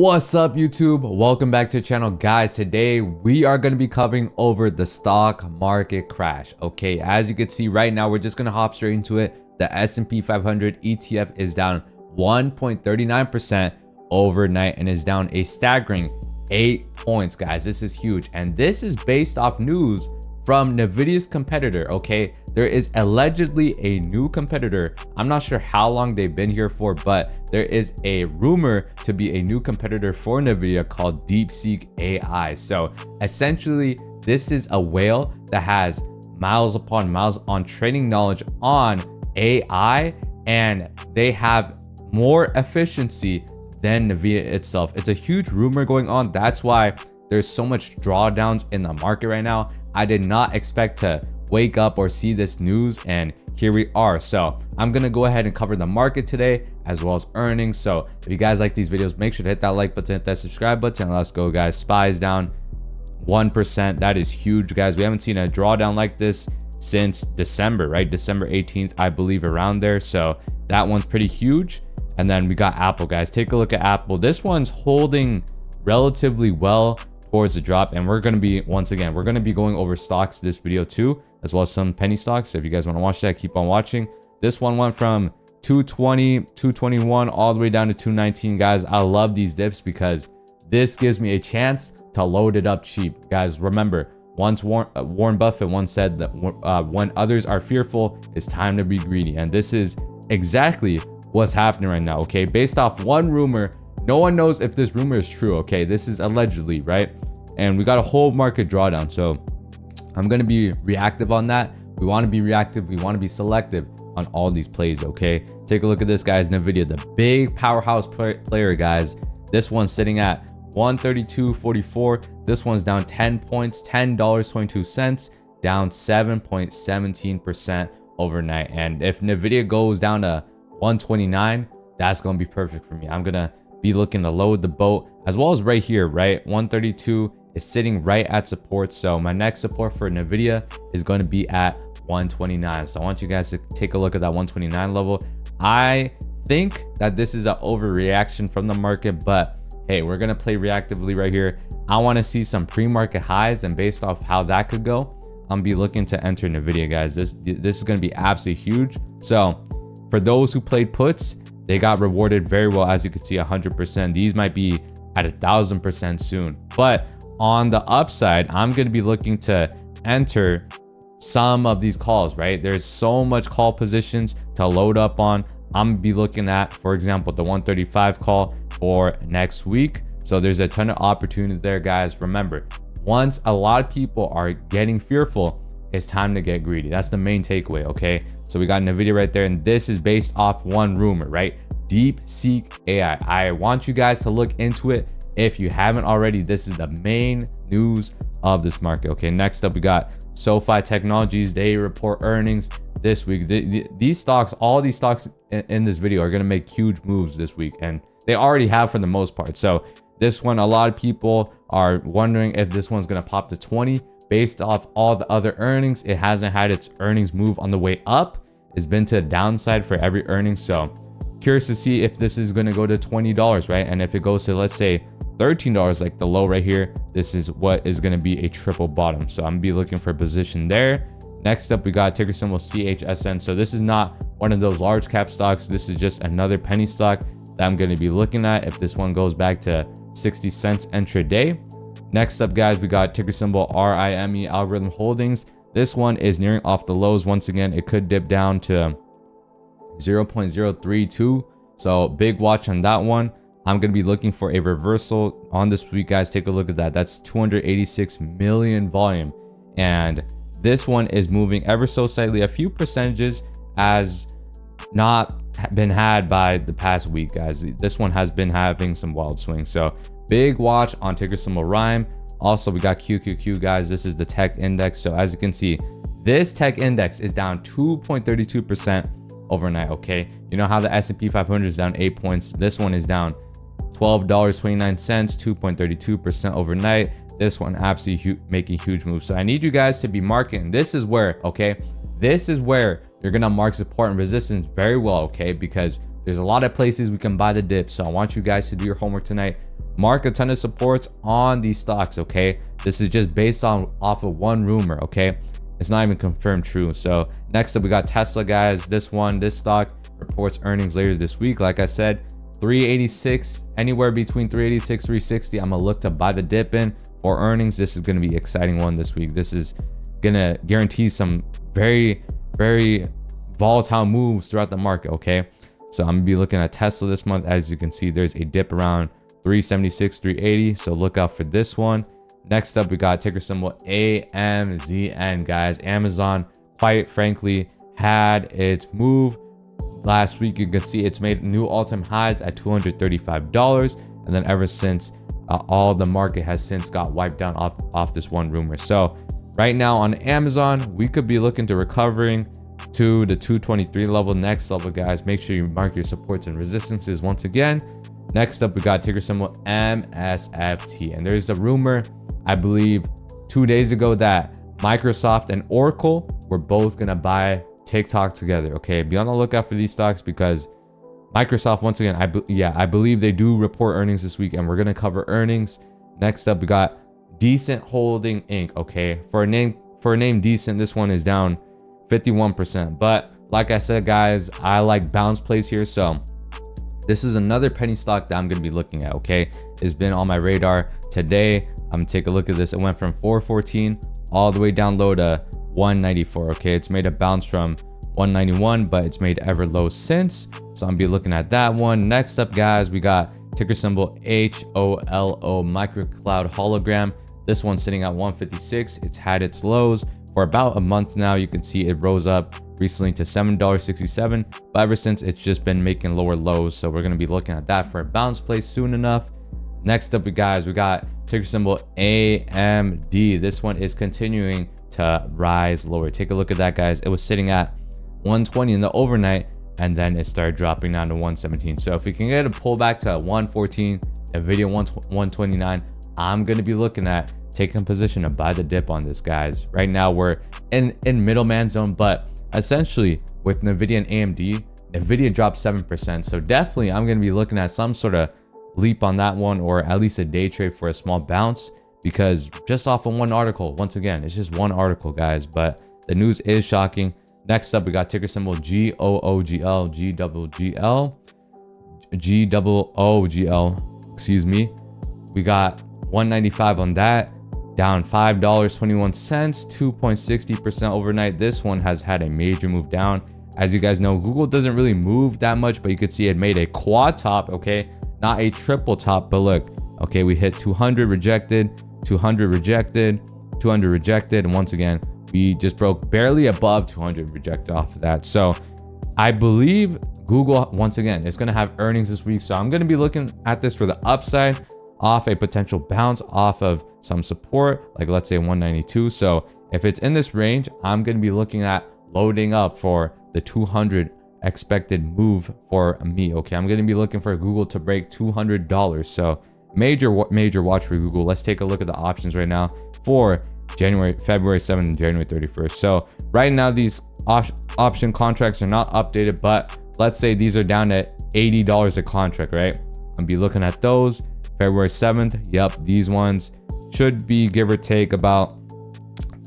What's up, YouTube? Welcome back to the channel, guys. Today we are going to be covering over the stock market crash. Okay, as you can see right now, we're just going to hop straight into it. The S&P 500 ETF is down 1.39% overnight and is down a staggering 8 points, guys. This is huge, and this is based off news from NVIDIA's competitor. Okay, there is allegedly a new competitor. I'm not sure how long they've been here for, but there is a rumor to be a new competitor for NVIDIA called DeepSeek AI. So essentially, this is a whale that has miles upon miles on training knowledge on AI, and they have more efficiency than NVIDIA itself. It's a huge rumor going on. That's why there's so much drawdowns in the market right now. I did not expect to wake up or see this news, and here we are. So I'm gonna go ahead and cover the market today as well as earnings. So if you guys like these videos, make sure to hit that like button, hit that subscribe button, and let's go, guys. SPY is down 1%. That is huge, guys. We haven't seen a drawdown like this since December, right? December 18th, I believe, around there. So that one's pretty huge. And then we got Apple, guys. Take a look at Apple. This one's holding relatively well towards the drop, and we're going to be, once again, we're going to be going over stocks this video too, as well as some penny stocks. So if you guys want to watch that, keep on watching. This one went from 220, 221 all the way down to 219, guys. I love these dips because this gives me a chance to load it up cheap, guys. Remember, once Warren Buffett once said that when others are fearful, it's time to be greedy, and this is exactly what's happening right now. Okay, based off one rumor, no one knows if this rumor is true. Okay, this is allegedly, right? And we got a whole market drawdown, so I'm going to be reactive on that. We want to be reactive, we want to be selective on all these plays. Okay, take a look at this, guys. NVIDIA, the big powerhouse player, guys. This one's sitting at 132.44. This one's down 10 points, $10.22, down 7.17% overnight. And if NVIDIA goes down to 129, that's going to be perfect for me. I'm going to be looking to load the boat, as well as right here, right? 132 is sitting right at support. So my next support for NVIDIA is going to be at 129. So I want you guys to take a look at that 129 level. I think that this is an overreaction from the market, but hey, we're going to play reactively right here. I want to see some pre-market highs, and based off how that could go, I'm gonna be looking to enter NVIDIA, guys. This is going to be absolutely huge. So for those who played puts, they got rewarded very well. As you can see, 100%. These might be at 1,000% soon. But on the upside, I'm going to be looking to enter some of these calls, right? There's so much call positions to load up on. I'm going to be looking at, for example, the 135 call for next week. So there's a ton of opportunity there, guys. Remember, once a lot of people are getting fearful, it's time to get greedy. That's the main takeaway, okay? So we got NVIDIA right there, and this is based off one rumor, right? DeepSeek AI. I want you guys to look into it. If you haven't already, this is the main news of this market. Okay, next up, we got SoFi Technologies. They report earnings this week. These stocks, all these stocks in this video are going to make huge moves this week, and they already have for the most part. So this one, a lot of people are wondering if this one's going to pop to 20. Based off all the other earnings, it hasn't had its earnings move on the way up. It's been to the downside for every earnings. So curious to see if this is going to go to $20, right? And if it goes to, let's say, $13, like the low right here, this is what is going to be a triple bottom. So I'm gonna be looking for a position there. Next up, we got ticker symbol CHSN. So this is not one of those large cap stocks. This is just another penny stock that I'm going to be looking at if this one goes back to 60 cents intraday. Next up, guys, we got ticker symbol RIME, Algorithm Holdings. This one is nearing off the lows. Once again, it could dip down to 0.032. So big watch on that one. I'm going to be looking for a reversal on this week, guys. Take a look at that. That's 286 million volume. And this one is moving ever so slightly. A few percentages has not been had by the past week, guys. This one has been having some wild swings. So big watch on ticker symbol RIME. Also, we got QQQ, guys. This is the tech index. So as you can see, this tech index is down 2.32% overnight. Okay, you know how the S&P 500 is down 8 points. This one is down $12.29, 2.32% overnight. This one absolutely making huge moves. So I need you guys to be marking. This is where, okay, this is where you're gonna mark support and resistance very well, okay? Because there's a lot of places we can buy the dip. So I want you guys to do your homework tonight. mark a ton of supports on these stocks, okay? This is just based off of one rumor, okay? It's not even confirmed true. So next up, we got Tesla, guys. This stock reports earnings later this week. Like I said, 386, anywhere between 386, 360. I'm gonna look to buy the dip in for earnings. This is gonna be an exciting one this week. This is gonna guarantee some very, very volatile moves throughout the market, okay? So I'm gonna be looking at Tesla this month. As you can see, there's a dip around 376, 380. So look out for this one. Next up, we got ticker symbol AMZN, guys. Amazon, quite frankly, had its move last week. You can see it's made new all-time highs at $235, and then ever since, all the market has since got wiped down off this one rumor. So right now on Amazon, we could be looking to recovering to the 223 level. Next level, guys, make sure you mark your supports and resistances once again. Next up, we got ticker symbol MSFT, and there's a rumor, I believe 2 days ago, that Microsoft and Oracle were both gonna buy TikTok together. Okay, be on the lookout for these stocks, because Microsoft, once again, I believe they do report earnings this week, and we're gonna cover earnings. Next up, we got Decent Holding Inc. Okay, for a name Decent, this one is down 51%, but like I said, guys, I like bounce plays here, so this is another penny stock that I'm going to be looking at. Okay, it's been on my radar. Today I'm gonna take a look at this. It went from 414 all the way down low to 194. Okay, it's made a bounce from 191, but it's made ever low since, so I'm gonna be looking at that one. Next up, guys, we got ticker symbol HOLO, micro cloud hologram. This one's sitting at 156. It's had its lows for about a month now. You can see it rose up recently to $7.67, but ever since, it's just been making lower lows, so we're going to be looking at that for a bounce play soon enough. Next up, guys, we got ticker symbol AMD. This one is continuing to rise lower. Take a look at that, guys. It was sitting at 120 in the overnight, and then it started dropping down to 117. So if we can get a pullback to 114, NVIDIA 129, I'm going to be looking at taking a position to buy the dip on this, guys. Right now we're in middleman zone, but essentially with NVIDIA and AMD, NVIDIA dropped 7%. So definitely I'm going to be looking at some sort of leap on that one, or at least a day trade for a small bounce, because just off of one article, once again, it's just one article, guys, but the news is shocking. Next up, we got ticker symbol GOOGL, excuse me. We got 195 on that, down $5.21, 2.60% overnight. This one has had a major move down. As you guys know, Google doesn't really move that much, but you could see it made a quad top, okay, not a triple top. But look, okay, we hit 200, rejected, 200, rejected, 200, rejected, and once again we just broke barely above 200, rejected off of that. So I believe Google, once again, is going to have earnings this week, so I'm going to be looking at this for the upside off a potential bounce off of some support, like let's say 192. So if it's in this range, I'm going to be looking at loading up for the 200 expected move for me. Okay, I'm going to be looking for Google to break $200. So major watch for Google. Let's take a look at the options right now for February 7th and January 31st. So right now these option contracts are not updated, but let's say these are down at $80 a contract, right? I'll be looking at those. February 7th, yep, these ones should be give or take about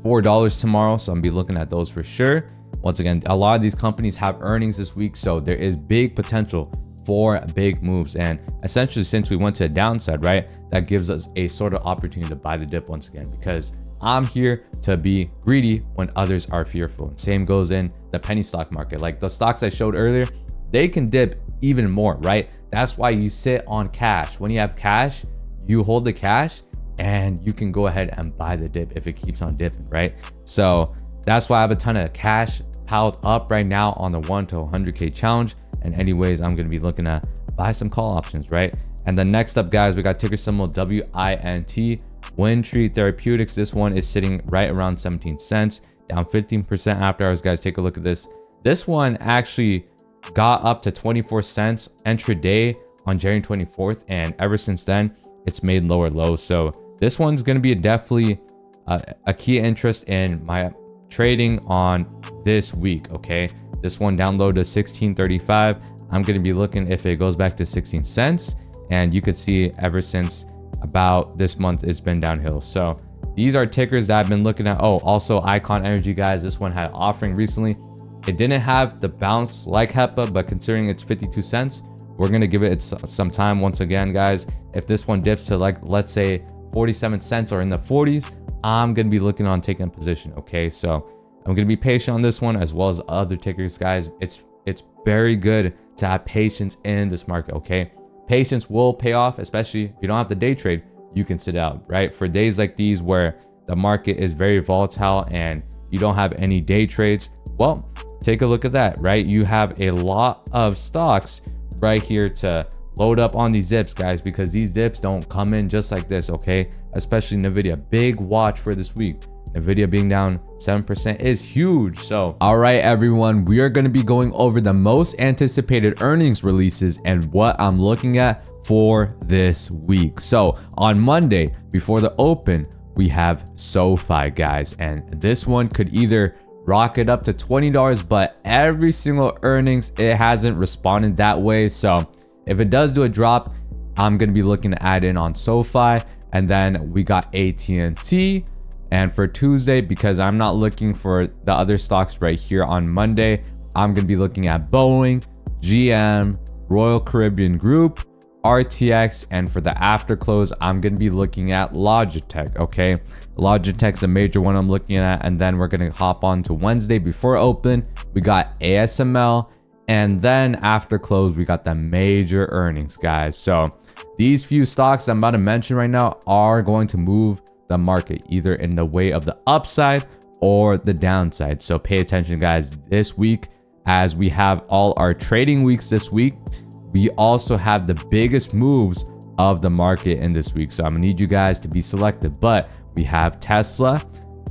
$4 tomorrow, so I'm be looking at those for sure. Once again, a lot of these companies have earnings this week, so there is big potential for big moves. And essentially, since we went to a downside, right, that gives us a sort of opportunity to buy the dip once again, because I'm here to be greedy when others are fearful. And same goes in the penny stock market. Like the stocks I showed earlier, they can dip even more, right? That's why you sit on cash. When you have cash, you hold the cash and you can go ahead and buy the dip if it keeps on dipping, right? So that's why I have a ton of cash piled up right now on the 1 to 100K challenge. And anyways, I'm going to be looking to buy some call options, right? And then next up, guys, we got ticker symbol WINT, Windtree Therapeutics. This one is sitting right around 17 cents, down 15% after hours, guys. Take a look at this. This one actually got up to 24 cents intraday on January 24th, and ever since then it's made lower lows. So this one's going to be definitely a key interest in my trading on this week. Okay, this one down low to 16.35. I'm going to be looking if it goes back to 16 cents, And you could see ever since about this month, it's been downhill. So these are tickers that I've been looking at. Oh, also Icon Energy, guys. This one had an offering recently. It didn't have the bounce like HEPA, but considering it's 52 cents, we're going to give it some time. Once again, guys, if this one dips to, like, let's say 47 cents or in the 40s, I'm going to be looking on taking a position. Okay, so I'm going to be patient on this one as well as other tickers, guys. It's very good to have patience in this market. Okay, patience will pay off, especially if you don't have the day trade. You can sit out, right? For days like these where the market is very volatile and you don't have any day trades, well, take a look at that, right? You have a lot of stocks right here to load up on these dips, guys, because these dips don't come in just like this. Okay, especially NVIDIA. Big watch for this week. NVIDIA being down 7% is huge. So, all right, everyone, we are going to be going over the most anticipated earnings releases and what I'm looking at for this week. So on Monday, before the open, we have SoFi, guys, and this one could either rocket up to $20, but every single earnings, it hasn't responded that way. So if it does do a drop, I'm going to be looking to add in on SoFi. And then we got AT&T. And for Tuesday, because I'm not looking for the other stocks right here on Monday, I'm going to be looking at Boeing, GM, Royal Caribbean Group, RTX, and for the after close, I'm going to be looking at Logitech. Okay, Logitech's a major one I'm looking at. And then we're going to hop on to Wednesday before open. We got ASML. And then after close, we got the major earnings, guys. So these few stocks I'm about to mention right now are going to move the market either in the way of the upside or the downside. So pay attention, guys, this week, as we have all our trading weeks this week. We also have the biggest moves of the market in this week. So I'm gonna need you guys to be selective. But we have Tesla,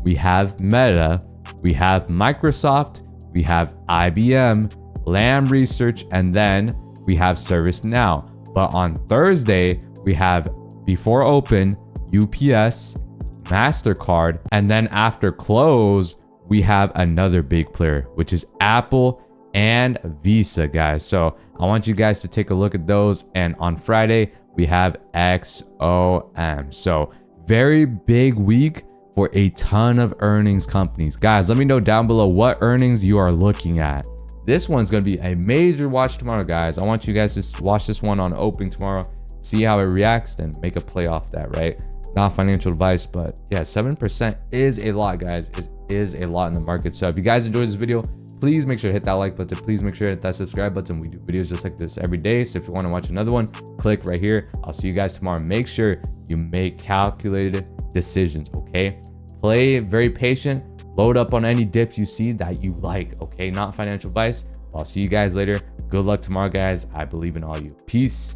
we have Meta, we have Microsoft, we have IBM, Lam Research, and then we have ServiceNow. But on Thursday, we have before open UPS, MasterCard, and then after close, we have another big player, which is Apple and Visa, guys. So I want you guys to take a look at those. And on Friday, we have XOM. So very big week for a ton of earnings companies. Guys, let me know down below what earnings you are looking at. This one's going to be a major watch tomorrow, guys. I want you guys to watch this one on opening tomorrow, see how it reacts, and make a play off that, right? Not financial advice, but yeah, 7% is a lot, guys. It is a lot in the market. So if you guys enjoyed this video, please make sure to hit that like button. Please make sure to hit that subscribe button. We do videos just like this every day. So if you want to watch another one, click right here. I'll see you guys tomorrow. Make sure you make calculated decisions, okay? Play very patient. Load up on any dips you see that you like, okay? Not financial advice. I'll see you guys later. Good luck tomorrow, guys. I believe in all you. Peace.